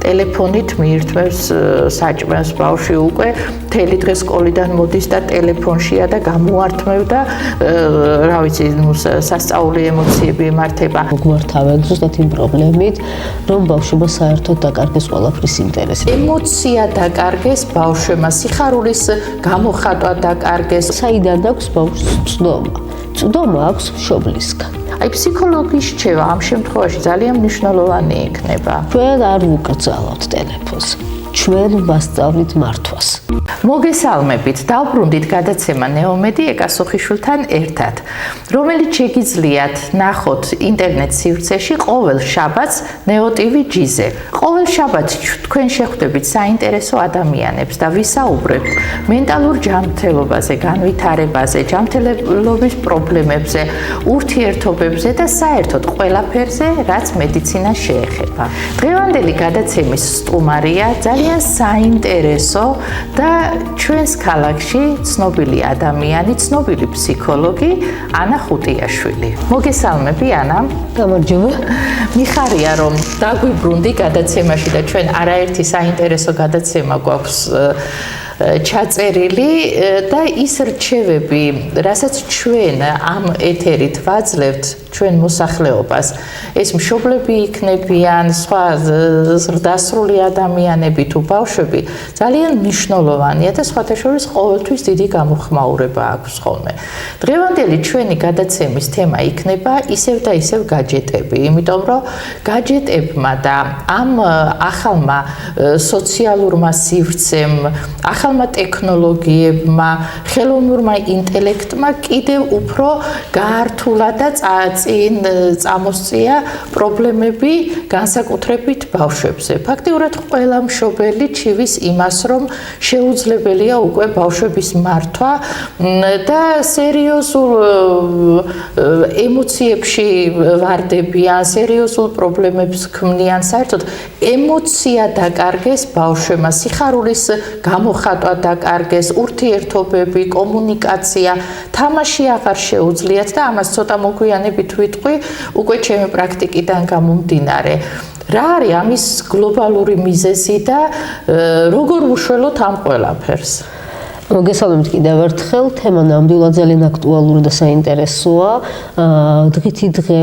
ტელეფონით მიირთმევს საჭმელს ბავშვი უკვე მთელი დღე სკოლიდან მოდის და ტელეფონშია და გამოართმევდა რა ვიცი სასწაული ემოციები ემართება. მოგმართავენ ზუსტად იმ პრობლემით, რომ ბავშვმა საერთოდ დაკარგეს ყველაფრის ინტერესი. ემოცია დაკარგეს ბავშვმა, სიხარულის გამოხატვა დაკარგეს. საიდან აქვს ბავშვს წვდომა? წვდომა აქვს მშობლისგან. აი ფსიქოლოგის რჩევა ამ შემთხვევაში ძალიან მნიშვნელოვანი იქნება. ჩვენ არ ვუკრძალავთ ტელეფონს. ჩვენ ვასწავლით მართვას. მოგესალმებით, დავბრუნდით გადაცემა ნეომედი ეკასოხიშვილთან ერთად, რომელიც შეგიძლიათ ნახოთ ინტერნეტ სივრცეში ყოველ შაბათს ნეოტივი ჯიზე. ყოველ შაბათს თქვენ შეხვდებით საინტერესო ადამიანებს და ვისაუბრებთ მენტალურ ჯანმრთელობაზე, განვითარებაზე, ჯანმრთელობის პრობლემებზე, ურთიერთობებზე და საერთოდ ყველაფერზე, რაც მედიცინას შეეხება. დღევანდელი გადაცემის სტუმარია ძალიან საინტერესო და ჩვენს ქალაქში ცნობილი ადამიანი, ცნობილი ფსიქოლოგი ანა ხუტიაშვილი. მოგესალმები ანა. გამარჯობა. მიხარია რომ დაგვიბრუნდი გადაცემაში და ჩვენ არაერთი საინტერესო გადაცემა გვაქვს ჩაწერილი და ის რჩევები, რასაც ჩვენ ამ ეთერით ვაძლევთ ჩვენ მოსახლეობას, ეს მშობლები იქნებიან, სხვა ზრდასრული ადამიანები თუ ბავშვები, ძალიან მნიშვნელოვანია და სხვათა შორის ყოველთვის დიდი გამოხმაურება აქვს ხოლმე. დღევანდელი ჩვენი გადაცემის თემა იქნება ისევ და ისევ გაჯეტები, იმიტომ რომ გაჯეტებმა და ამ ახალმა სოციალურმა სივრცემ, ახალმა ტექნოლოგიებმა, ხელოვნურმა ინტელექტმა კიდევ უფრო გაართულა და წინ წამოსწია პრობლემები განსაკუთრებით ბავშვებზე. ფაქტიურად ყველა მშობელი ჩივის იმას, რომ შეუძლებელია უკვე ბავშვების მართვა და სერიოზულ ემოციებში ვარდებიან, სერიოზულ პრობლემებს ქმნიან. საერთოდ ემოცია დაკარგეს ბავშვმა, სიხარულის გამოხატვა დაკარგეს, ურთიერთობები, კომუნიკაცია, თამაში აღარ შეუძლიათ და ამას ცოტა მოგვიანებით ვიტყვი უკვე ჩემი პრაქტიკიდან გამომდინარე. რა არის ამის გლობალური მიზეზი და როგორ უშველოთ ამ ყველაფერს? მოგესალმებით კიდევ ერთხელ, თემა ნამდვილად ძალიან აქტუალური და საინტერესოა. დღითი დღე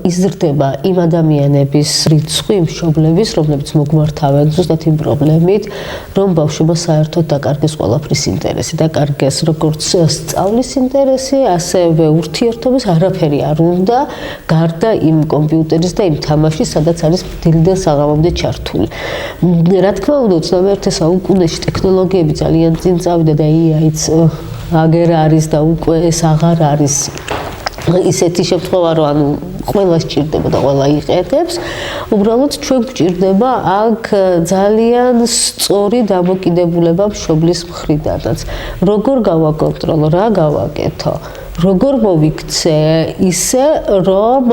იზრდება იმ ადამიანების რიცხვი, იმ მშობლების, რომლებიც მოგმართავენ ზუსტად იმ პრობლემით, რომ ბავშვმა საერთოდ დაკარგეს ყველაფრის ინტერესი. დაკარგეს როგორც სწავლის ინტერესი, ასევე ურთიერთობის არაფერი არ უნდა, გარდა იმ კომპიუტერის და იმ თამაშის, სადაც არის დილიდან საღამომდე ჩართული. რა თქმა უნდა, 21 საუკუნეში ტექნოლოგიები ძალიან წინ და AI-ც აგერ არის და უკვე ეს აღარ არის ისეთი შემთხვევა, რომ ანუ ყველა სჭირდება და ყველა იყენებს. უბრალოდ ჩვენ გვჭირდება აქ ძალიან სწორი დამოკიდებულება მშობლის მხრიდანაც. როგორ გავაკონტროლო, რა გავაკეთო? როგორ მოვიქცე ისე, რომ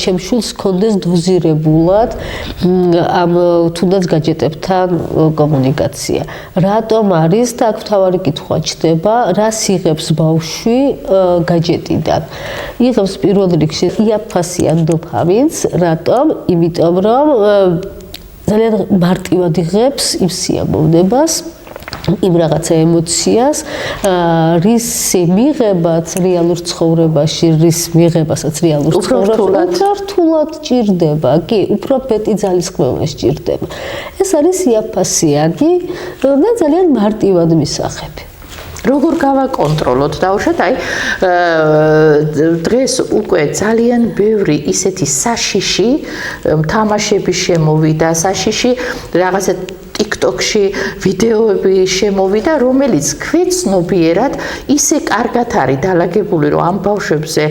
ჩემს შვილს ჰქონდეს დოზირებულად ამ თუნდაც გაჯეტებთან კომუნიკაცია. რატომ არის და აქ მთავარი კითხვა ჩდება, რას იღებს ბავშვი გაჯეტიდან? იღებს პირველ რიგში იაფასიან დოფამინს, რატომ? იმიტომ რომ ძალიან მარტივად იღებს იმ სიამოვნებას, იმ რაღაცა ემოციას, რის მიღებაც რეალურ ცხოვრებაში, რის მიღებასაც რეალურ ცხოვრებაში რთულად ჭირდება, კი, უფრო მეტი ძალისხმევა სჭირდება. ეს არის იაფასიანი და ძალიან მარტივად მისაღები. როგორ გავაკონტროლოთ დაუშვათ, აი დღეს უკვე ძალიან ბევრი ისეთი საშიში თამაშები შემოვიდა, საშიში რაღაცა TikTok-ში ვიდეოები შემოვიდა, რომელიც ქვეცნობიერად ისე კარგად არის დალაგებული, რომ ამ ბავშვებზე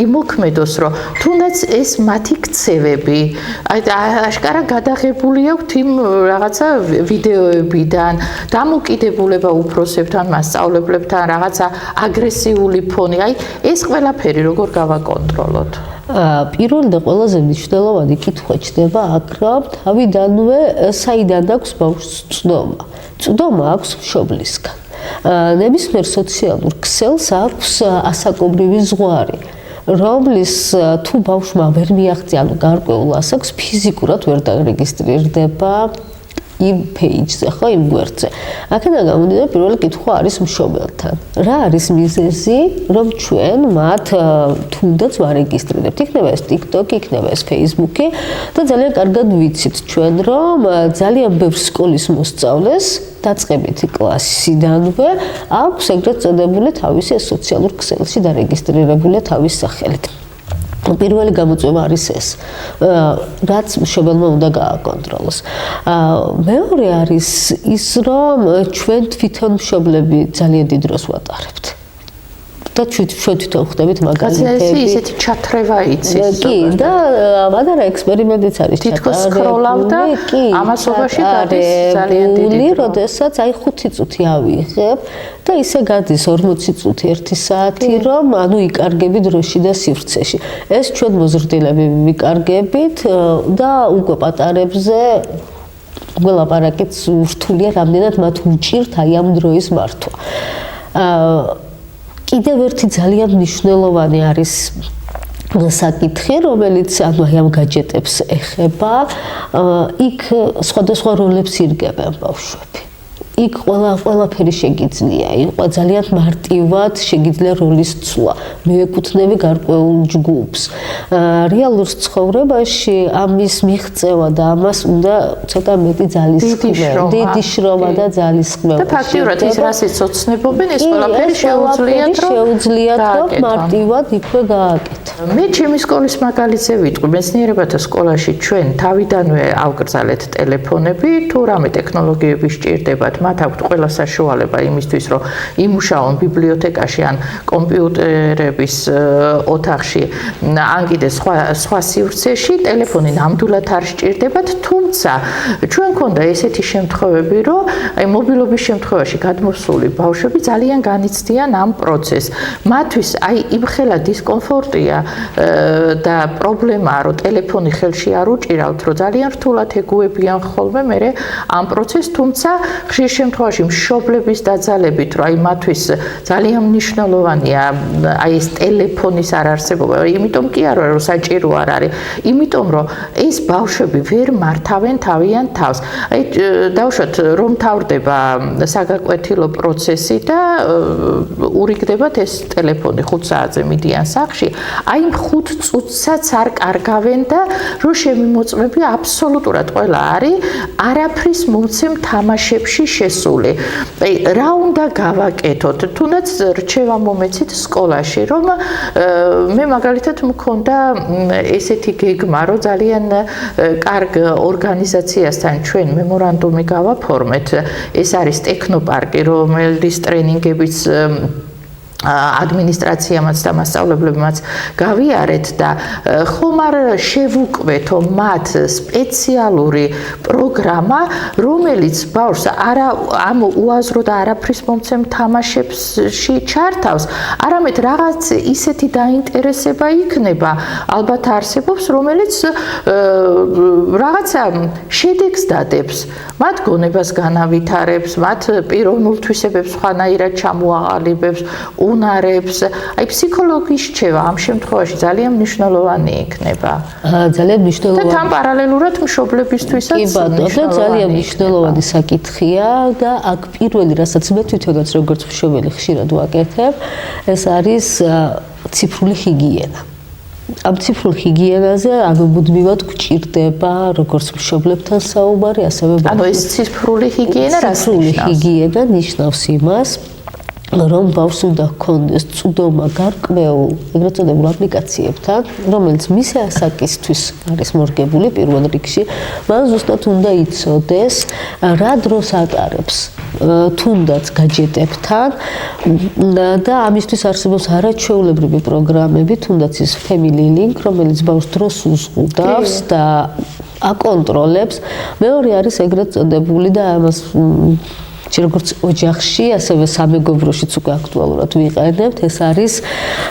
იმოქმედოს, რომ თუნდაც ეს მათი ქცევები, აი აშკარა გადაღებული აქვთ იმ რაღაცა ვიდეოებიდან, დამოკიდებულება უფროსებთან, მასწავლებლებთან, რაღაცა აგრესიული ფონი, აი ეს ყველაფერი როგორ გავაკონტროლოთ? პირველი და ყველაზე მნიშვნელოვანი კითხვა ჩდება აქ, რომ თავიდანვე საიდან აქვს ბავშვს წვდომა. წვდომა აქვს მშობლისგან. ნებისმიერ სოციალურ ქსელს აქვს ასაკობრივი ზღვარი, რომლის თუ ბავშვმა ვერ მიაღწია, ანუ გარკვეულ ასაკს ფიზიკურად ვერ დარეგისტრირდება იმ page-ზე, ხო, იმ გვერდზე. აქედან გამომდინარე, პირველი კითხვა არის მშობელთან. რა არის მიზეზი, რომ ჩვენ მათ თუნდაც ვარეგისტრირებთ? იქნება ეს TikTok, იქნება ეს Facebook-ი და ძალიან კარგად ვიცით ჩვენ, რომ ძალიან ბევრ სკოლის მოსწავლეს დაწყებითი კლასიდანვე აქვს ეგრეთ წოდებული თავისი სოციალურ ქსელში დარეგისტრირებული თავის სახელით. პირველი გამოწვევა არის ეს, რაც მშობელმა უნდა გააკონტროლოს. მეორე არის ის, რომ ჩვენ თვითონ მშობლები ძალიან დიდ დროს ვატარებთ. და ჩვენ თვითონ ხდებით მაგალითები. ისეთი ჩათრევა იცის. კი, და მაგარა ექსპერიმენტიც არის ჩატარებული. თითქოს სკროლავ და ამასობაში გადის ძალიან დიდი დრო. როდესაც აი 5 წუთი ავიღებ და ისე გადის 40 წუთი 1 საათი, რომ ანუ იკარგები დროში და სივრცეში. ეს ჩვენ მოზრდილები ვიკარგებით და უკვე პატარებზე ველაპარაკეთ რთულია, რამდენად მათ უჭირთ აი ამ დროის მართვა. კიდევ ერთი ძალიან მნიშვნელოვანი არის საკითხი, რომელიც ანუ ამ გაჯეტებს ეხება, იქ სხვადასხვა როლებს ირგებენ ბავშვები. იქ ყველაფერი შეგიძლია, იყო ძალიან მარტივად შეგიძლია როლის ცვლა. მე ვეკუთვნები გარკვეულ ჯგუფს. რეალურ ცხოვრებაში ამის მიღწევა და ამას უნდა ცოტა მეტი ძალისხმევა, დიდი შრომა და ძალისხმევა. და ფაქტიურად ის რასაც ოცნებობენ, ეს ყველაფერი შეუძლიათ რომ მარტივად იქვე გააკეთო. მე ჩემი სკოლის მაგალითზე ვიტყვი, მეცნიერებათა სკოლაში ჩვენ თავიდანვე ავკრძალეთ ტელეფონები, თუ რამე ტექნოლოგიები სჭირდებათ, მათ აქვთ ყველა საშუალება იმისთვის, რომ იმუშაონ ბიბლიოთეკაში ან კომპიუტერების ოთახში, ან კიდე სხვა სივრცეში, ტელეფონი ნამდვილად არ სჭირდებათ, თუმცა ჩვენ გვქონდა ესეთი შემთხვევები, რომ აი მობილობის შემთხვევაში გადმოსული ბავშვები ძალიან განიცდიან ამ პროცესს. მათთვის აი იმხელა დისკომფორტია და პრობლემაა, რომ ტელეფონი ხელში არ უჭირავთ, რომ ძალიან რთულად ეგუებიან ხოლმე მე ამ პროცესს, თუმცა ხშირ შემთხვევაში მშობლების დაძალებით, რომ აი მათთვის ძალიან მნიშვნელოვანია აი ეს ტელეფონის არარსებობა, იმიტომ კი არა რომ საჭირო არ არის, იმიტომ რომ ეს ბავშვები ვერ მართავენ თავიანთ თავს. აი დავუშვათ რომ თავდება საგაკვეთილო პროცესი და ურიგდებათ ეს ტელეფონი 5 საათზე მიდიან სახლში, აი 5 წუთსაც არ კარგავენ და რომ შემიმოწმები აბსოლუტურად ყველა არის არაფრის მომცემ თამაშებში შესული. აი რა უნდა გავაკეთოთ? თუნდაც რჩევა მომეცით სკოლაში, რომ მე მაგალითად მქონდა ესეთი გეგმა, რომ ძალიან კარგ ორგანიზაციასთან ჩვენ მემორანდუმი გავაფორმეთ. ეს არის ტექნოპარკი, რომელიც ტრენინგებიც ადმინისტრაციამაც და მასწავლებლებმაც გავიარეთ და ხომ არ შევუკვეთო მათ სპეციალური პროგრამა, რომელიც ბავშვს ამ უაზრო და არაფრის მომცემ თამაშებში ჩართავს, არამედ რაღაც ისეთი დაინტერესება იქნება, ალბათ არსებობს, რომელიც რაღაცა შედეგს დადებს, მათ გონებას განავითარებს, მათ პიროვნულ თვისებებს სხვანაირად ჩამოაყალიბებს, უნარებს, აი ფსიქოლოგის რჩევა ამ შემთხვევაში ძალიან მნიშვნელოვანი იქნება. ძალიან მნიშვნელოვანი. და თან პარალელურად მშობლებისთვისაც კი ბატონო, ძალიან მნიშვნელოვანი საკითხია და აქ პირველი, რასაც მე თვითონაც როგორც მშობელი ხშირად ვაკეთებ, ეს არის ციფრული ჰიგიენა. ამ ციფრულ ჰიგიენაზე ანუ მუდმივად გვჭირდება როგორც მშობლებთან საუბარი, ასევე ანუ ეს ციფრული ჰიგიენა რას ციფრული ჰიგიენა ნიშნავს იმას, რომ ბავშვს უნდა ჰქონდეს წვდომა გარკვეულ ეგრეთ წოდებულ აპლიკაციებთან, რომელიც მის ასაკისთვის არის მორგებული პირველ რიგში, მან ზუსტად უნდა იცოდეს რა დროს ატარებს თუნდაც გაჯეტებთან და ამისთვის არსებობს არაჩვეულებრივი პროგრამები, თუნდაც ის Family Link, რომელიც ბავშვს დროს უზღუდავს და აკონტროლებს. მეორე არის ეგრეთ წოდებული და ამას როგორც ოჯახში, ასევე სამეგობროშიც უკვე აქტუალურად ვიყენებთ, ეს არის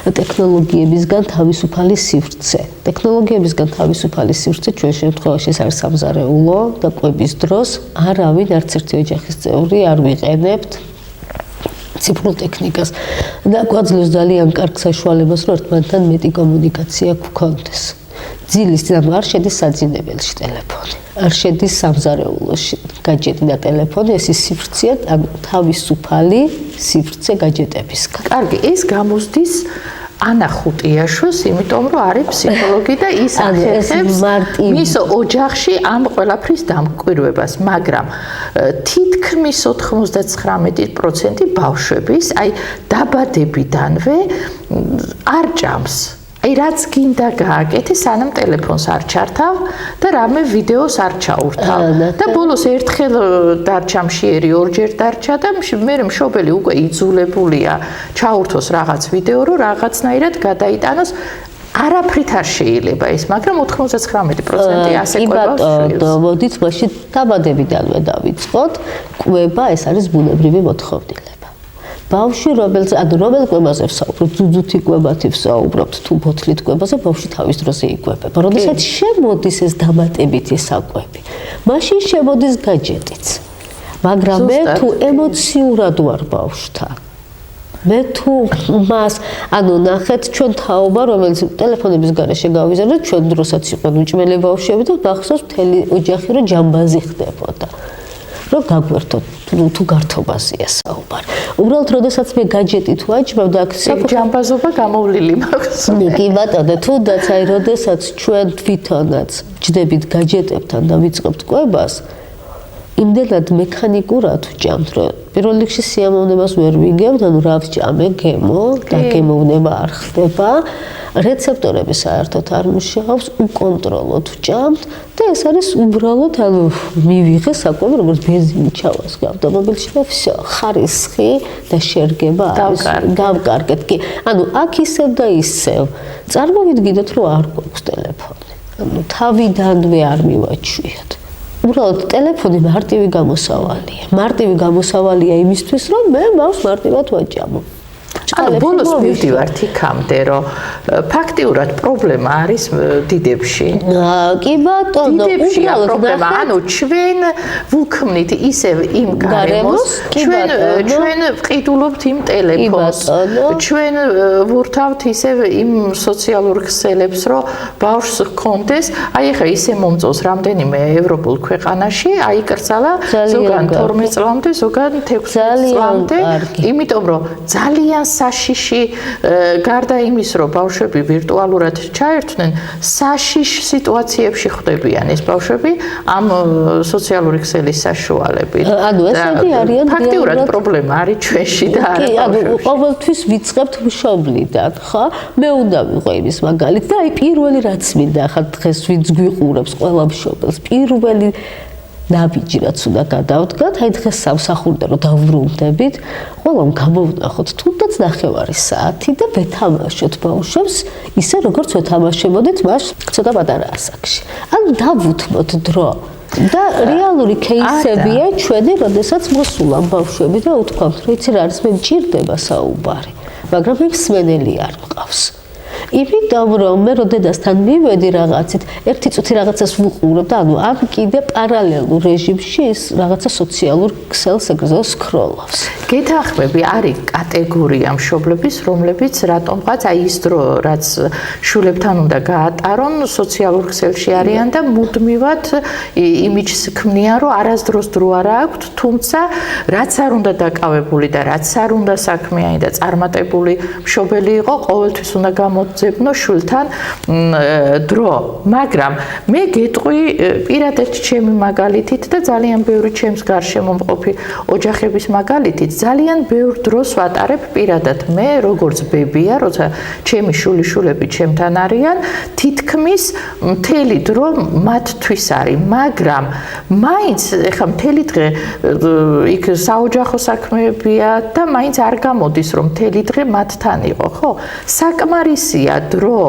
ტექნოლოგიებისგან თავისუფალი სივრცე. ტექნოლოგიებისგან თავისუფალი სივრცე ჩვენ შემთხვევაში ეს არის სამზარეულო და კვების დროს არავინ არც ერთი ოჯახის წევრი არ ვიყენებთ ციფრულ ტექნიკას და გვაძლევს ძალიან კარგ საშუალებას, რომ ერთმანეთთან მეტი კომუნიკაცია გვქონდეს. ძილის ანუ არ შედის საძინებელში ტელეფონი. არ შედის სამზარეულოში გაჯეტი და ტელეფონი, ეს ის სივრცეა, ანუ თავისუფალი სივრცე გაჯეტებისგან. კარგი, ეს გამოსდის ანა ხუტიაშვილს, იმიტომ რომ არის ფსიქოლოგი და ის ახერხებს მის ოჯახში ამ ყველაფრის დამკვირვებას, მაგრამ თითქმის 99% ბავშვების, აი დაბადებიდანვე არ ჭამს. აი რაც გინდა გააკეთე, სანამ ტელეფონს არ ჩართავ და რამე ვიდეოს არ ჩაურთავ. და ბოლოს ერთხელ დარჩა მშიერი, ორჯერ დარჩა და მე მშობელი უკვე იძულებულია ჩაურთოს რაღაც ვიდეო, რომ რაღაცნაირად გადაიტანოს. არაფრით არ შეიძლება ის, მაგრამ 99% ასე ყვებას შვილს. მოდით მაშინ დაბადებიდანვე დავიწყოთ, ყვება ეს არის ბუნებრივი მოთხოვნილება. ბავშვი რომელ ყვებაზე ვსაუბრობთ, ძუძუთი ყვებათი ვსაუბრობთ, თუ ბოთლით ყვებაზე, ბავშვი თავის დროზე იკვებება. როდესაც შემოდის ეს დამატებითი საკვები, მაშინ შემოდის გაჯეტიც. მაგრამ მე თუ ემოციურად ვარ ბავშვთან, მე თუ მას, ანუ ნახეთ ჩვენ თაობა, რომელიც ტელეფონების გარეშე გავიზარდეთ, ჩვენ დროსაც იყვნენ უჭმელი ბავშვები და გახსოვს მთელი ოჯახი რომ ჯამბაზი ხდებოდა. რომ გაგვერთოთ თუ გართობაზეა საუბარი. უბრალოდ როდესაც მე გაჯეტით ვაჭმევ და აქ ჯამბაზობა გამოვლილი მაქვს. კი ბატონო, თუნდაც აი როდესაც ჩვენ თვითონაც ჯდებით გაჯეტებთან და ვიწყებთ ყვებას, იმდენად მექანიკურად ვჭამთ, რომ პირველ რიგში სიამოვნებას ვერ ვიგებთ, ანუ რა ვჭამე, გემო და გემოვნება არ ხდება. რეცეპტორები საერთოდ არ მუშაობს, უკონტროლოდ ვჭამთ და ეს არის უბრალოდ ანუ მივიღე საკვები, როგორც ბენზინი ჩავასხე ავტომობილში და всё, ხარისხი და შერგება არის. გავკარგეთ. კი, ანუ აქ ისევ და ისევ. წარმოვიდგინოთ, რომ არ გვაქვს ტელეფონი. ანუ თავიდანვე არ მივაჩვიოთ. უბრალოდ ტელეფონი მარტივი გამოსავალია. მარტივი გამოსავალია იმისთვის, რომ მე მას მარტივად ვაჭამო. ანუ ბოლოს მივდივართ იქამდე, რომ ფაქტიურად პრობლემა არის დიდებში. კი ბატონო, უბრალოდ პრობლემა, ანუ ჩვენ ვუქმნით ისევ იმ გარემოს, ჩვენ ვყიდულობთ იმ ტელეფონს, ჩვენ ვურთავთ ისევ იმ სოციალურ ქსელებს, რომ ბავშვს ჰქონდეს, აი ახლა ისე მომწონს რამდენიმე ევროპულ ქვეყანაში, აიკრძალა ზოგან 12 წლამდე, ზოგან 16 წლამდე, იმიტომ რომ ძალიან საშიში გარდა იმის, რომ ბავშვები ვირტუალურად ჩაერთვნენ, საშიშ სიტუაციებში ხვდებიან ეს ბავშვები ამ სოციალური ქსელის საშუალებით. ანუ ესეთი არიან ფაქტიურად პრობლემა არის ჩვენში და არა ბავშვებში. ანუ ყოველთვის ვიწყებთ მშობლიდან, ხო? მე უნდა ვიყო იმის მაგალითი და აი პირველი რაც მინდა ახლა დღეს ვინც გვიყურებს ყველა მშობელს, პირველი ნაბიჯი რაც უნდა გადავდგათ, აი დღეს სამსახურდა რომ დავბრუნდებით, ყველამ გამოვნახოთ თუნდაც 9 საათი და ვეთამაშოთ ბავშვებს ისე როგორც ვეთამაშებოდით მას ცოტა პატარა ასაკში. ანუ დავუთმოთ დრო. და რეალური кейსებია ჩვენი, როდესაც მოსულან ბავშვები და უთქვამთ, რომ იცი რა არის, მე მჭირდება საუბარი, მაგრამ მე მსმენელი არ მყავს. იმიტომ რომ მე როდესთან მივედი რაღაცით, ერთი წუთი რაღაცას ვუყურებ და ანუ ამ კიდე პარალელურ რეჟიმში ის რაღაცა სოციალურ ქსელს ეგრევე სკროლავს. გეთახმები არის კატეგორია მშობლების, რომლებიც რატომღაც აი ის დრო, რაც შულებთან უნდა გაატარონ, სოციალურ ქსელში არიან და მუდმივად იმიჯს ქმნიან, რომ არასდროს დრო არ აქვთ, თუმცა რაც არ უნდა დაკავებული და რაც არ უნდა საქმიანი და წარმატებული მშობელი იყო, ყოველთვის უნდა გამოძებნო შვილთან დრო. მაგრამ მე გეტყვი პირადად ჩემი მაგალითით და ძალიან ბევრი ჩემს გარშემო მყოფი ოჯახების მაგალითით, ძალიან ბევრ დროს ვატარებ პირადად მე, როგორც ბებია, როცა ჩემი შულიშულები ჩემთან არიან, თითქმის მთელი დრო მათთვის არის, მაგრამ მაინც ეხლა მთელი დღე იქ საოჯახო საქმეებია და მაინც არ გამოდის რომ მთელი დღე მათთან იყო, ხო? საკმარისია დრო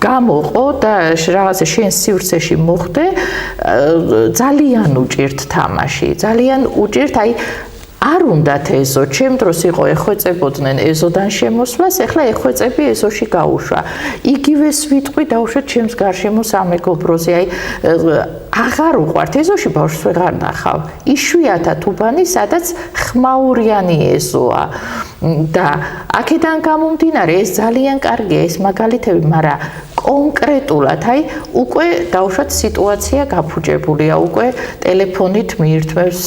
გამოყო და რაღაცა შენ სივრცეში მოხდე, ძალიან უჭირთ თამაში, ძალიან უჭირთ, აი არ უნდათ ეზო, ჩემ დროს იყო ეხვეწებოდნენ ეზოდან შემოსვლას, ეხლა ეხვეწები ეზოში გაუშვა. იგივეს ვიტყვი დავუშვათ ჩემს გარშემო სამეგობროზე, აი აღარ უყვართ ეზოში ბავშვს ვეღარ ნახავ. იშვიათად უბანი, სადაც ხმაურიანი ეზოა. და აქედან გამომდინარე ეს ძალიან კარგია ეს მაგალითები, მაგრამ კონკრეტულად, აი, უკვე დაუშვათ სიტუაცია გაფუჭებულია, უკვე ტელეფონით მიირთმევს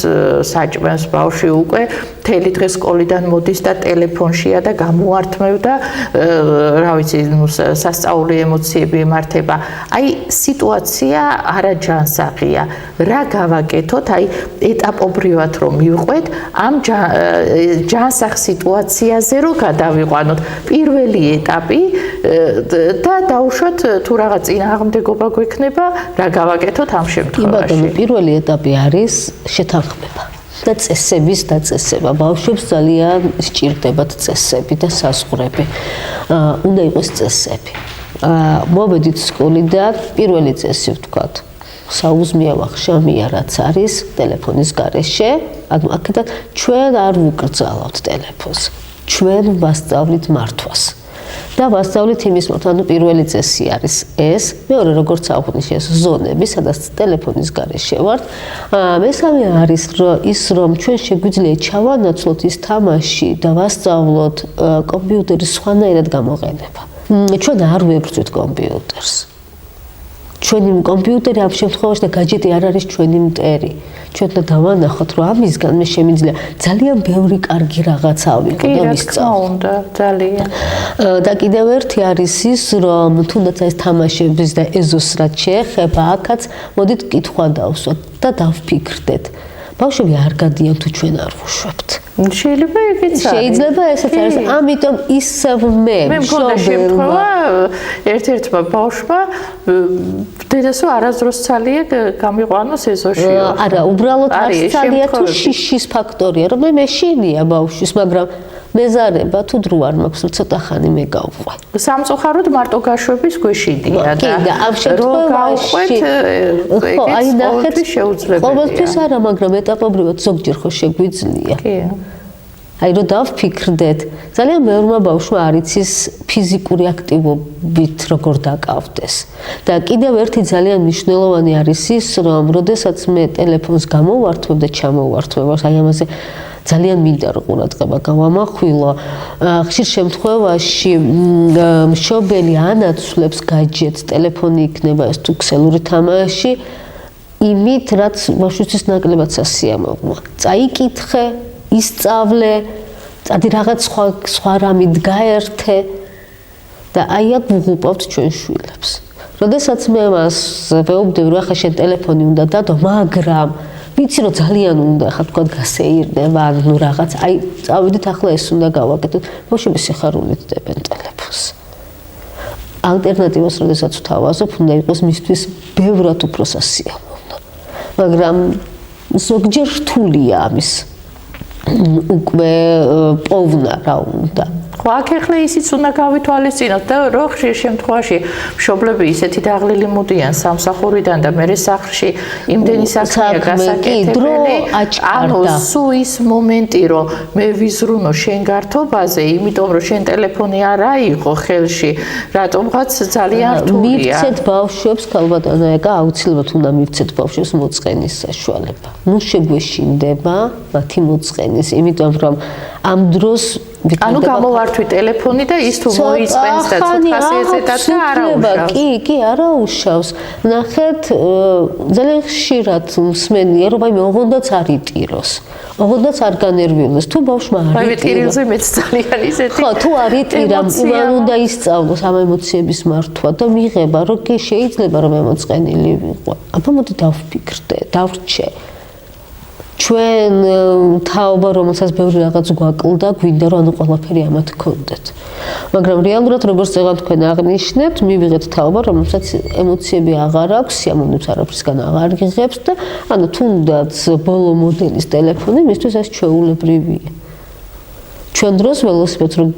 საჭმელს ბავშვი, უკვე მთელი დღე სკოლიდან მოდის და ტელეფონშია და გამოართმევდა, რა ვიცი, სასწაული ემოციები ემართება. აი, სიტუაცია არაჯანსაღია. რა გავაკეთოთ, აი, ეტაპობრივად რომ მივყვეთ ამ ჯანსაღ სიტუაციაზე რომ გადავიყვანოთ. პირველი ეტაპი და დაუშვათ თუ რაღაც წინააღმდეგობა გვექნება, რა გავაკეთოთ ამ შემთხვევაში? პირველი ეტაპი არის შეთანხმება და წესების დაწესება. ბავშვებს ძალიან სჭირდებათ წესები და საზღვრები. უნდა იყოს წესები. მოვედით სკოლიდან, პირველი წესი ვთქვათ. საუზმეა ვახშამია რაც არის ტელეფონის გარეშე, აქედან ჩვენ არ ვუკრძალავთ ტელეფონს. ჩვენ ვასწავლით მართვას. და ვასწავლით იმის მოთ, ანუ პირველი წესი არის ეს, მეორე როგორც აღვნიშნეს ზონები, სადაც ტელეფონის გარეშე ვართ. მესამე არის ის, რომ ჩვენ შეგვიძლია ჩავანაცვლოთ ის თამაში და ვასწავლოთ კომპიუტერის სხვანაირად გამოყენება. ჩვენ არ ვებრძვით კომპიუტერს. ჩვენი კომპიუტერი ამ შემთხვევაში და გაჯეტი არ არის ჩვენი მტერი. ჩვენ და დავანახოთ, რომ ამისგან მე შემიძლია ძალიან ბევრი კარგი რაღაცა ავიღო და ვისწავლო. უნდა ძალიან. და კიდევ ერთი არის ის, რომ თუნდაც ეს თამაშების და ეზოს რაც შეეხება, აქაც მოდით კითხვა დავსვათ და დავფიქრდეთ. ბავშვები არ გადიან თუ ჩვენ არ ვუშვებთ. შეიძლება ეგეც არის. შეიძლება ესეც არის. ამიტომ ისევ მე მქონდა შემთხვევა ერთ-ერთმა ბავშვმა დედასო არასდროს ცალია გამიყვანოს ეზოში. არა, უბრალოდ არის ცალია თუ შიშის ფაქტორია, რომ მე მეშინია ბავშვის, მაგრამ მეზარება თუ დრო არ მაქვს, ცოტა ხანი მე გავყვე. სამწუხაროდ მარტო გაშვების გვეშინია და ამ შემთხვევაში ხო, აი ნახეთ შეუძლებელია. ყოველთვის არა, მაგრამ ეტაპობრივად ზოგჯერ ხო შეგვიძლია. კი. აი რომ დავფიქრდეთ, ძალიან მეორმა ბავშვმა არ იცის ფიზიკური აქტივობით როგორ დაკავდეს. და კიდევ ერთი ძალიან მნიშვნელოვანი არის ის, რომ როდესაც მე ტელეფონს გამოვართვებ და ჩამოვართვებ, აი ამაზე ძალიან მინდა რომ ყურადღება გავამახვილო. ხშირ შემთხვევაში მშობელი ანაცვლებს გაჯეტს, ტელეფონი იქნება ეს თუ ქსელური თამაში, იმით რაც ბავშვისთვის ნაკლებად სასიამოვნოა. წაიკითხე, ისწავლე, წადი რაღაც სხვა რამით გაერთე და აი აქ ვუღუპავთ ჩვენ შვილებს. როდესაც მე მას ვეუბნები, რომ ახლა შენ ტელეფონი უნდა დადო, მაგრამ ვიცი რომ ძალიან უნდა ხა თქვა გასეირნება, ანუ რაღაც, აი წავიდით ახლა ეს უნდა გავაკეთოთ. ბავშვები სიხარულით დებენ ტელეფონს. ალტერნატივას როდესაც ვთავაზობ, უნდა იყოს მისთვის ბევრად უფრო სასიამოვნო. მაგრამ ზოგჯერ რთულია ამის უკვე პოვნა რა უნდა. ხო, აქ ახლა ისიც უნდა გავითვალისწინოთ და რო ხშირ შემთხვევაში მშობლები ისეთი დაღლილი მოდიან სამსახურიდან და მერე სახლში იმდენი საქმეა გასაკეთებელი. ანუ სულ ის მომენტი, რომ მე ვიზრუნო შენ გართობაზე, იმიტომ რომ შენ ტელეფონი არ აიღო ხელში, რატომღაც ძალიან რთულია. მივცეთ ბავშვებს, ქალბატონო, ეგა აუცილებლად უნდა მივცეთ ბავშვებს მოწყენის საშუალება. ნუ შეგვეშინდება მათი მოწყენის, იმიტომ რომ ამ დროს ანუ გამოვართვი ტელეფონი და ის თუ მოიწვენს და ცოტას ეძებდა და არაუშავს. კი, არაუშავს. ნახეთ, ძალიან ხშირად მსმენია, რომ აი მე ოღონდაც არ იტიროს. ოღონდაც არ განერვიულოს. თუ ბავშვმა არ იტიროს. ტირილზე მეც ძალიან ისეთი. ხო, თუ არ იტირა, უნდა ისწავლოს ამ ემოციების მართვა და მიიღება, რომ კი შეიძლება რომ ემოწყენილი ვიყო. აბა მოდი დავფიქრდე, დავრჩე. ჩვენ თაობა, რომელსაც ბევრი რაღაც გვაკლდა, გვინდა რომ ანუ ყველაფერი ამათ გქონდეთ. მაგრამ რეალურად როგორც წეგან თქვენ აღნიშნეთ, მივიღეთ თაობა, რომელსაც ემოციები აღარ აქვს, სიამოვნებს არაფრისგან აღარ იღებს და ანუ თუნდაც ბოლო მოდელის ტელეფონი მისთვის ეს ჩვეულებრივია. ჩვენ დროს ველოსიპედს რომ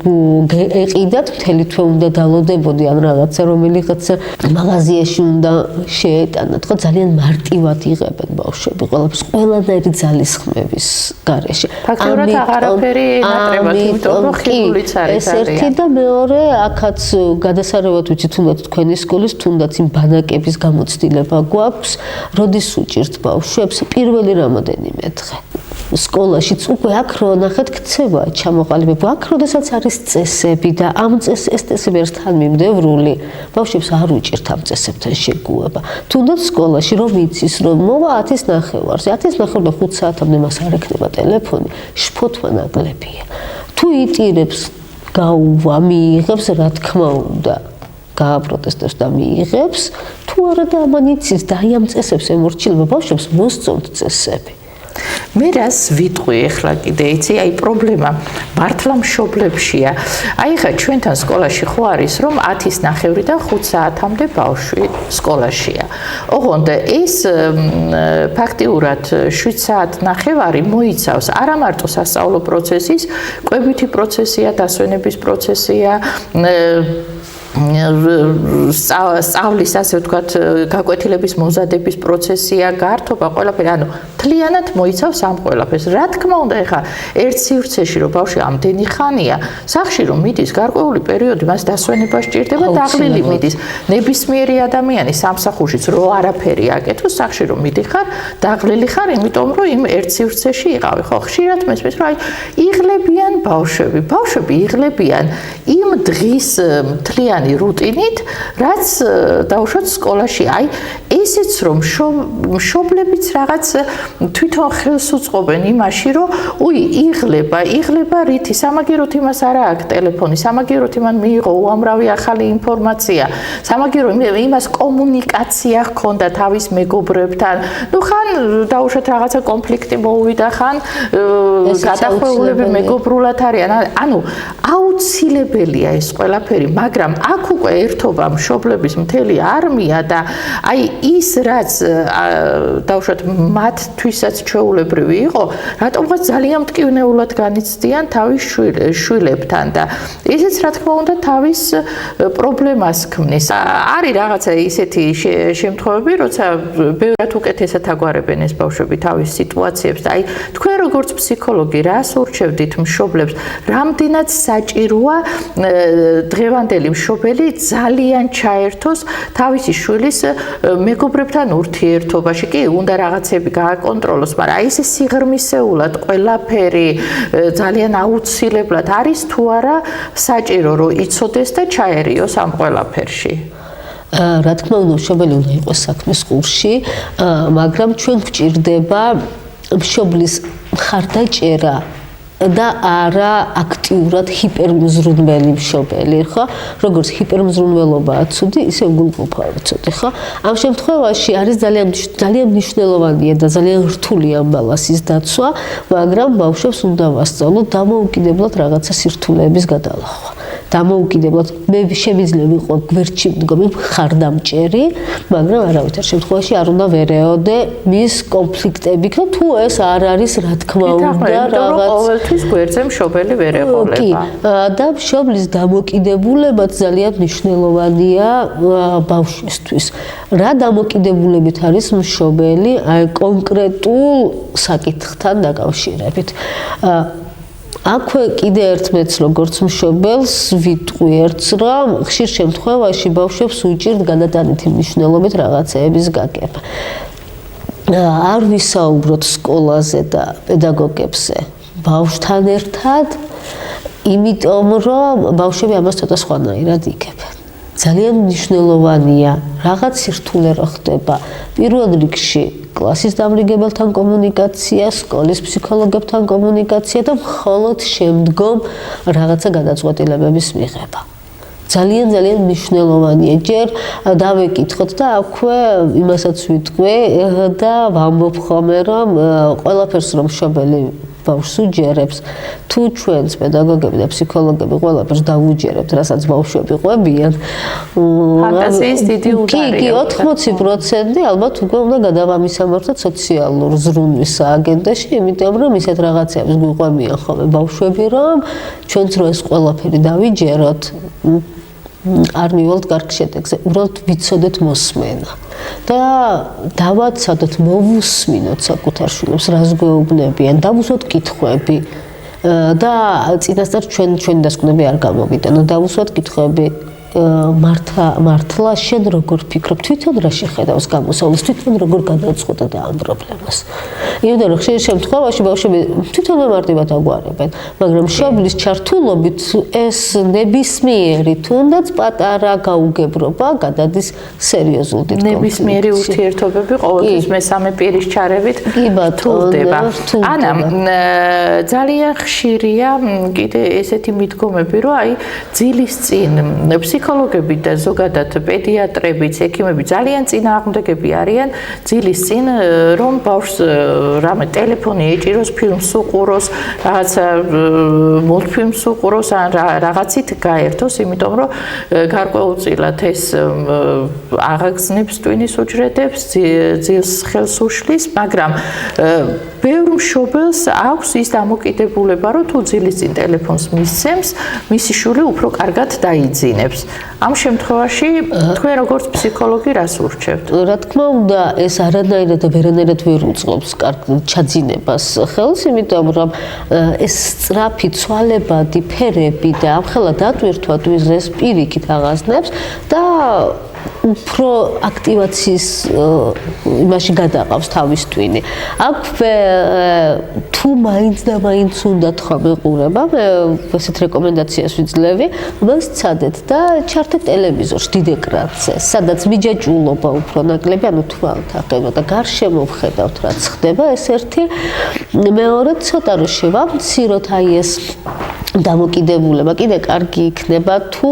ეყიდათ, მთელი თვე უნდა დალოდებოდი ან რაღაცა რომელიღაცა მაღაზიაში უნდა შეეტანათ, ხო ძალიან მარტივად იღებენ ბავშვები ყველაფერს ყველანაირი ძალისხმევის გარეშე. ფაქტობრივად აღარაფერი ნატრებად, იმიტომ რომ ხილულიც არის. ეს ერთი და მეორე, აქაც გადასარევად ვიცი თუნდაც თქვენი სკოლის, თუნდაც იმ ბანაკების გამოცდილება გვაქვს, როდის უჭირთ ბავშვებს პირველი რამოდენიმე დღე. სკოლაშიც უკვე აქ რო ნახეთ ქცევა ჩამოყალიბება აქ როდესაც არის წესები და ამ ეს წესები არის თან მიმდევრული ბავშვებს არ უჭირთ ამ წესებთან შეგუება თუნდაც სკოლაში რომ იცის რომ მოვა 10:30-ზე 10:30 და 5 საათამდე მას არ ექნება ტელეფონი შფოთვა ნაკლებია თუ იტირებს გაუვა მიიღებს რა თქმა უნდა გააპროტესტებს და მიიღებს თუ არა და ამან იცის და აი ამ წესებს ემორჩილება ბავშვებს მოსწონთ წესები მე რას ვიტყვი ახლა კიდე იცი აი პრობლემა მართლა მშობლებშია აი ხა ჩვენთან სკოლაში ხო არის რომ 10:30-დან 5 საათამდე ბავშვი სკოლაშია ოღონდ ეს ფაქტიურად 7 საათნახევარი მოიცავს არა მარტო სასწავლო პროცესის კვებითი პროცესია დასვენების პროცესია სწავლის ასე ვთქვათ გაკვეთილების მოზადების პროცესია გართობა ყველაფერი ანუ თლიანად მოიცავს ამ ყველაფერს რა თქმა უნდა ეხა ერთ სივრცეში რომ ბავშვი ამდენი ხანია სახში რომ მიდის გარკვეული პერიოდი მას დასვენება სჭირდება დაღლილი მიდის ნებისმიერი ადამიანი სამსახურშიც რო არაფერი აკეთოს სახში რომ მიდიხარ დაღლილი ხარ იმიტომ რომ იმ ერთ სივრცეში იყავი ხო ხშირად მესმის რომ აი იღლებიან ბავშვები იღლებიან იმ დღის თლიანი რუტინით, რაც დაუშვათ სკოლაში. აი, ესეც რომ მშობლებიც რაღაც თვითონ ხელს უწყობენ იმაში, რომ უი, იღლება რითი, სამაგიეროდ იმას არა აქვს ტელეფონი, სამაგიეროდ იმან მიიღო უამრავი ახალი ინფორმაცია, სამაგიეროდ იმას კომუნიკაცია ჰქონდა თავის მეგობრებთან. ნუ ხან დაუშვათ რაღაცა კონფლიქტი მოუვიდა, ხან გადახვეულები მეგობრულად არიან. ანუ აუცილებელია ეს ყველაფერი, მაგრამ აქ უკვე ერთობა მშობლების მთელი არმია და აი ის რაც დავუშვათ მათთვისაც ჩვეულებრივი იყო, რატომღაც ძალიან მტკივნეულად განიცდიან თავის შვილებთან და ესეც რა თქმა უნდა თავის პრობლემას ქმნის. არის რაღაცა ისეთი შემთხვევები, როცა ბევრად უკეთესად აგვარებენ ეს ბავშვები თავის სიტუაციებს და აი თქვენ როგორც ფსიქოლოგი რას ურჩევდით მშობლებს, რამდენად საჭიროა დღევანდელი მშობელი ძალიან ჩაერთოს თავისი შვილის მეგობრებთან ურთიერთობაში. კი, უნდა რაღაცები გააკონტროლოს, მაგრამ აი ეს სიღრმისეულად ყველაფერი ძალიან აუცილებლად არის თუ არა საჭირო რომ იცოდეს და ჩაერიოს ამ ყველაფერში. რა თქმა უნდა, მშობელი უნდა იყოს საქმის ყურში, მაგრამ ჩვენ გვჭირდება მშობლის მხარდაჭერა და არა აქტიურად ჰიპერმზრუნველი მშობელი, ხო? როგორც ჰიპერმზრუნველობაა ცუდი, ისე უგულყოფაა ცუდი, ხო? ამ შემთხვევაში არის ძალიან მნიშვნელოვანია და ძალიან რთული ამ ბალანსის დაცვა, მაგრამ ბავშვებს უნდა ვასწავლოთ დამოუკიდებლად რაღაცა სირთულეების გადალახვა. დამოუკიდებლად მე შემიძლია ვიყო გვერდში მდგომი მხარდამჭერი, მაგრამ არავითარ შემთხვევაში არ უნდა ვერეოდე მის კონფლიქტები, თუ ეს არ არის რა თქმა უნდა რაღაც ყოველთვის გვერდზე მშობელი ვერ ეყოლება. კი, და მშობლის დამოკიდებულებაც ძალიან მნიშვნელოვანია ბავშვისთვის. რა დამოკიდებულებით არის მშობელი აი კონკრეტულ საკითხთან დაკავშირებით. აქვე კიდე ერთმეც როგორც მშობელს ვიტყვი ერთს რომ ხშირ შემთხვევაში ბავშვებს უჭირთ გადატანითი მნიშვნელობით რაღაცეების გაკება. არ ვისაუბროთ სკოლაზე და პედაგოგებზე ბავშვთან ერთად, იმიტომ რომ ბავშვები ამას ცოტა სხვანაირად იგებენ. ძალიან მნიშვნელოვანია რაღაც სირთულე რო ხდება პირველ რიგში კლასის დამრიგებელთან კომუნიკაცია, სკოლის ფსიქოლოგებთან კომუნიკაცია და მხოლოდ შემდგომ რაღაცა გადაწყვეტილებების მიღება. ძალიან მნიშვნელოვანია. ჯერ დავეკითხოთ და აქვე იმასაც ვიტყვი და ვამბობ ხოლმე რომ ყველაფერს რომ მშობელი ბავშვს უჯერებს, თუ ჩვენს პედაგოგები და ფსიქოლოგები ყველაფერს დავუჯერებთ, რასაც ბავშვები ყვებიან, ფანტაზიის დიდი უდარია. კი, 80% ალბათ უკვე უნდა გადავამისამართოთ სოციალურ ზრუნვის აგენდაში, იმიტომ რომ ისეთ რაღაცებს გვიყვებიან ხოლმე ბავშვები, რომ ჩვენც რო ეს ყველაფერი დავიჯეროთ, არ მივალთ კარგ შედეგზე, უბრალოდ ვიცოდეთ მოსმენა. და დავაცადოთ, მოვუსმინოთ საკუთარ შვილებს, რას გვეუბნებიან, დავუსვათ კითხვები და წინასწარ ჩვენი დასკვნები არ გამოვიდანო, დავუსვათ კითხვები, მართლა შენ როგორ ფიქრობ, თვითონ რა შეხედავს გამოსავლის, თვითონ როგორ გადაწყვეტდა ამ პრობლემას. იმიტომ რომ ხშირ შემთხვევაში ბავშვები თვითონ მარტივად აგვარებენ, მაგრამ მშობლის ჩართულობით ეს ნებისმიერი თუნდაც პატარა გაუგებრობა გადადის სერიოზულ დიდ კონფლიქტში. ნებისმიერი ურთიერთობები ყოველთვის მესამე პირის ჩარევით რთულდება. ანა, ძალიან ხშირია კიდე ესეთი მიდგომები, რომ აი ძილის წინ ფსიქოლოგები და ზოგადად პედიატრებიც, ექიმები ძალიან წინააღმდეგები არიან ძილის წინ, რომ ბავშვს რამე ტელეფონი ეჭიროს, ფილმს უყუროს, რაღაცა მულტფილმს უყუროს, ან რაღაცით გაერთოს, იმიტომ რომ გარკვეულწილად ეს აღაგზნებს ტვინის უჯრედებს, ძილს ხელს უშლის, მაგრამ ბევრ მშობელს აქვს ის დამოკიდებულება, რომ თუ ძილის წინ ტელეფონს მისცემს, მისი შვილი უფრო კარგად დაიძინებს. ამ შემთხვევაში თქვენ როგორც ფსიქოლოგი რას ურჩევთ? რა თქმა უნდა, ეს არანაირად და ვერანაირად ვერ უწყობს კარგ ჩაძინებას ხელს, იმიტომ რომ ეს სწრაფი ცვალებადი ფერები და ამხელა დატვირთვა ტვინს პირიქით აღაზნებს და უფრო აქტივაციის იმაში გადაყავს თავის ტვინი. აქვე თუ მაინც და მაინც უნდა თქვა ყურება, მე ესეთ რეკომენდაციას ვიძლევი, მას ცადეთ და ჩართეთ ტელევიზორს დიდ ეკრანზე, სადაც მიჯაჭვულობა უფრო ნაკლები, ანუ თვალთაყება და გარშემო ვხედავთ რაც ხდება, ეს ერთი. მეორე ცოტა რო შევამციროთ აი ეს დამოკიდებულება, კიდე კარგი იქნება თუ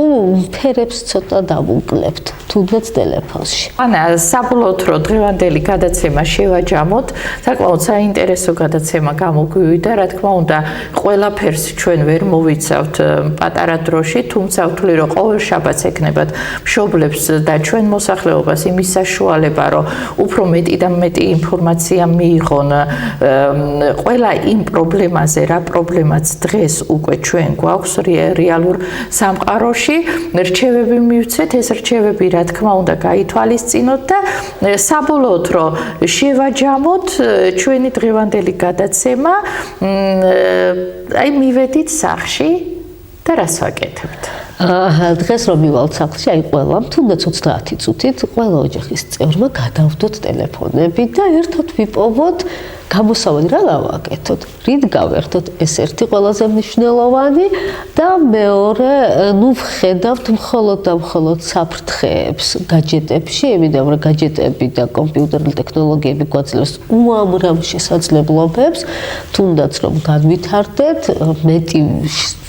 ფერებს ცოტა დავუკლებთ. თუნდაც ტელეფონში. ანა, საბოლოოდ რო დღევანდელი გადაცემა შევაჯამოთ, საკმაოდ საინტერესო გადაცემა გამოგვივიდა, რა თქმა უნდა, ყველაფერს ჩვენ ვერ მოვიცავთ პატარა დროში, თუმცა ვთვლი რომ ყოველ შაბათს ექნებათ მშობლებს და ჩვენ მოსახლეობას იმის საშუალება, რომ უფრო მეტი და მეტი ინფორმაცია მიიღონ ყველა იმ პრობლემაზე, რა პრობლემაც დღეს უკვე ჩვენ გვაქვს რეალურ სამყაროში, რჩევები მივცეთ, ეს რჩევები რა თქმა უნდა გაითვალისწინოთ და საბოლოოდ რომ შევაჯამოთ ჩვენი დღევანდელი გადაცემა, აი მივედით სახლში და რას ვაკეთებთ? დღეს რომ მივალთ სახლში, აი ყველამ თუნდაც 30 წუთით ყველა ოჯახის წევრმა გადავდოთ ტელეფონები და ერთად ვიპოვოთ გამოსავალი რა გავაკეთოთ, რით გავერთოთ, ეს ერთი ყველაზე მნიშვნელოვანი და მეორე, ნუ ვხედავთ მხოლოდ და მხოლოდ საფრთხეებს გაჯეტებში, იმიტომ რომ გაჯეტები და კომპიუტერული ტექნოლოგიები გვაძლევს უამრავ შესაძლებლობებს, თუნდაც რომ განვითარდეთ, მეტი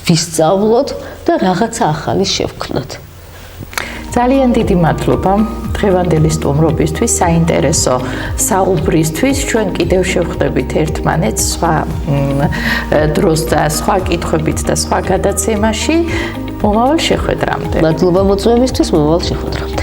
ვისწავლოთ და რაღაცა ახალი შევქმნათ. ძალიან დიდი მადლობა დღევანდელი სტუმრობისთვის, საინტერესო საუბრისთვის. ჩვენ კიდევ შევხვდებით ერთმანეთს სხვა დროს და სხვა კითხვებით და სხვა გადაცემაში. მომავალ შეხვედრამდე. მადლობა მოწვევისთვის, მომავალ შეხვედრამდე.